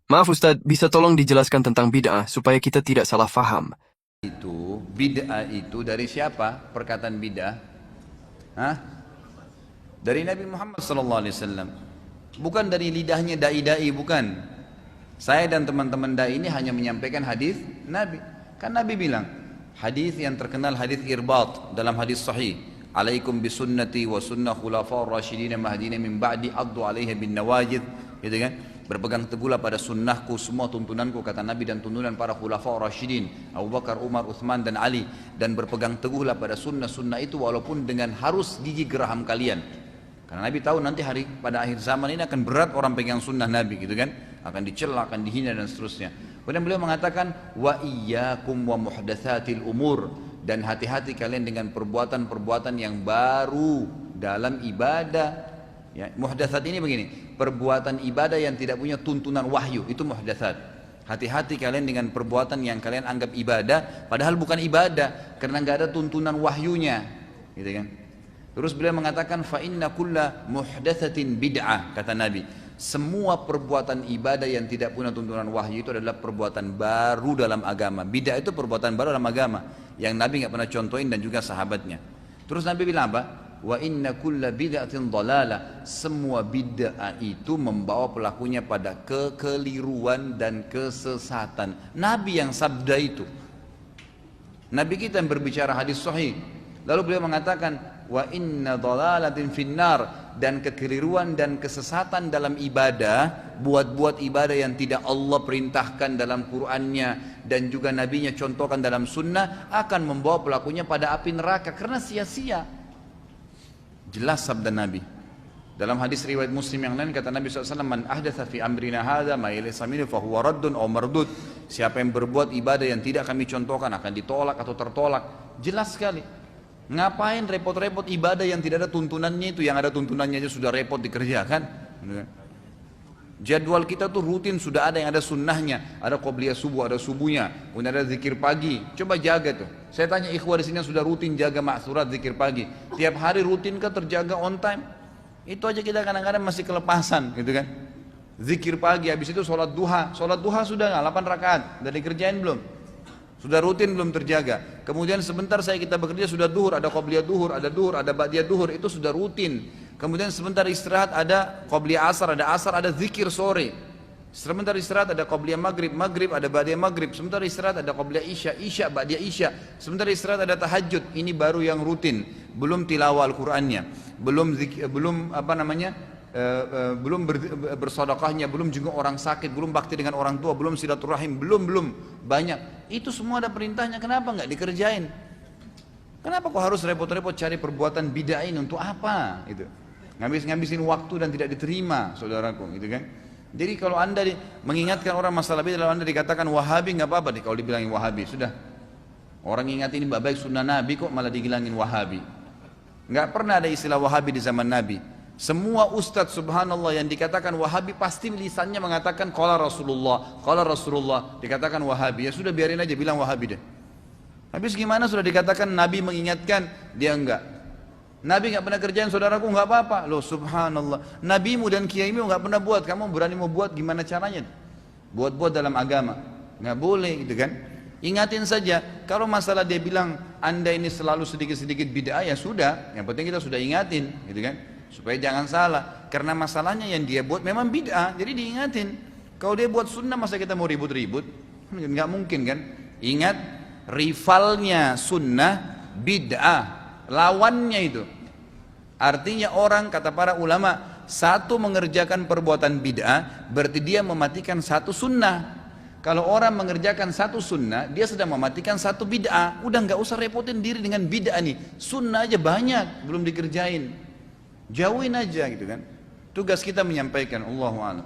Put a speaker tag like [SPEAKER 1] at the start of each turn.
[SPEAKER 1] Maaf Ustadz, bisa tolong dijelaskan tentang bid'ah supaya kita tidak salah faham.
[SPEAKER 2] Itu bid'ah itu dari siapa? Perkataan bid'ah? Hah? Dari Nabi Muhammad SAW. Bukan dari lidahnya dai-dai, bukan. Saya dan teman-teman dai ini hanya menyampaikan hadis Nabi. Kan Nabi bilang, hadis yang terkenal hadis irbat dalam hadis sahih. Alaikum bisunnati wa sunnah khulafa'ur rasyidin mahdina min ba'di addu 'alaiha bin nawajid, gitu kan? Berpegang teguhlah pada sunnahku, semua tuntunanku, kata Nabi, dan tuntunan para khulafa'ur rasyidin Abu Bakar, Umar, Uthman dan Ali, dan berpegang teguhlah pada sunnah-sunnah itu walaupun dengan harus gigi geraham kalian. Karena Nabi tahu nanti pada akhir zaman ini akan berat orang pegang sunnah Nabi, gitu kan? Akan dicela, akan dihina dan seterusnya. Kemudian beliau mengatakan wa iyyakum wa muhdatsatil umur, dan hati-hati kalian dengan perbuatan-perbuatan yang baru dalam ibadah. Ya, muhdatsat ini begini, perbuatan ibadah yang tidak punya tuntunan wahyu, itu muhdatsat. Hati-hati kalian dengan perbuatan yang kalian anggap ibadah, padahal bukan ibadah, karena nggak ada tuntunan wahyunya, gitu kan? Terus beliau mengatakan fa inna kulla muhdatsatin bid'ah, kata Nabi. Semua perbuatan ibadah yang tidak punya tuntunan wahyu itu adalah perbuatan baru dalam agama. Bid'ah itu perbuatan baru dalam agama yang Nabi nggak pernah contohin dan juga sahabatnya. Terus Nabi bilang apa? Wa inna kulla bid'atin dhalalah. Semua bid'ah itu membawa pelakunya pada kekeliruan dan kesesatan. Nabi yang sabda itu. Nabi kita yang berbicara hadis sahih. Lalu beliau mengatakan wa inna dhalalatin finnar, dan kekeliruan dan kesesatan dalam ibadah, buat-buat ibadah yang tidak Allah perintahkan dalam Qur'annya dan juga Nabinya contohkan dalam sunnah, akan membawa pelakunya pada api neraka karena sia-sia. Jelas sabda Nabi. Dalam hadis riwayat Muslim yang lain kata Nabi SAW, man ahdatha fi amrina hadha ma laysa minhu fa huwa raddun aw mardud. Siapa yang berbuat ibadah yang tidak kami contohkan akan ditolak atau tertolak. Jelas sekali. Ngapain repot-repot ibadah yang tidak ada tuntunannya itu, yang ada tuntunannya aja sudah repot dikerjakan. Jadwal kita tuh rutin sudah ada yang ada sunnahnya, ada qobliyah subuh, ada subuhnya, kemudian ada zikir pagi. Coba jaga tuh. Saya tanya ikhwah di sini yang sudah rutin jaga ma'surat zikir pagi, tiap hari rutin kan terjaga on time? Itu aja kita kadang-kadang masih kelepasan, gitu kan? Zikir pagi, habis itu sholat duha. Sholat duha sudah nggak? 8 rakaat, udah dikerjain belum? Sudah rutin belum terjaga. Kemudian sebentar kita bekerja sudah duhur, ada qobliyah duhur, ada ba'diyah duhur, itu sudah rutin. Kemudian sebentar istirahat ada qobliyah asar, ada zikir sore. Sebentar istirahat ada qobliyah maghrib, ada ba'diyah maghrib. Sebentar istirahat ada qobliyah isya, ba'diyah isya. Sebentar istirahat ada tahajud. Ini baru yang rutin. Belum tilawah Al-Qur'annya, belum bersedekahnya, belum juga orang sakit, belum bakti dengan orang tua, belum silaturahim, belum banyak. Itu semua ada perintahnya, kenapa nggak dikerjain? Kenapa kok harus repot-repot cari perbuatan bid'ah ini, untuk apa? Itu ngabisin waktu dan tidak diterima, saudaraku, gitu kan? Jadi kalau anda mengingatkan orang masalah bid'ah, lalu anda dikatakan Wahabi, nggak apa-apa nih kalau dibilangin Wahabi, sudah. Orang ingat ini baik sunnah Nabi kok malah dibilangin Wahabi. Nggak pernah ada istilah Wahabi di zaman Nabi. Semua ustadz subhanallah yang dikatakan Wahabi pasti lisannya mengatakan qala Rasulullah, dikatakan Wahabi. Ya sudah, biarin aja bilang Wahabi deh. Habis gimana sudah dikatakan Nabi mengingatkan, dia enggak. Nabi enggak pernah kerjain, saudaraku, enggak apa-apa. Loh subhanallah, nabimu dan kiaimu enggak pernah buat, kamu berani mau buat, gimana caranya? Buat-buat dalam agama enggak boleh, gitu kan? Ingatin saja, kalau masalah dia bilang anda ini selalu sedikit-sedikit bid'ah, ya sudah, yang penting kita sudah ingatin, gitu kan? Supaya jangan salah, karena masalahnya yang dia buat memang bid'ah, jadi diingatin. Kalau dia buat sunnah, masa kita mau ribut-ribut? Nggak mungkin kan? Ingat, rivalnya sunnah bid'ah, lawannya itu. Artinya orang, kata para ulama, satu mengerjakan perbuatan bid'ah berarti dia mematikan satu sunnah. Kalau orang mengerjakan satu sunnah, dia sedang mematikan satu bid'ah. Udah nggak usah repotin diri dengan bid'ah nih, sunnah aja banyak belum dikerjain. Jauhin aja, gitu kan. Tugas kita menyampaikan, Allahu a'lam.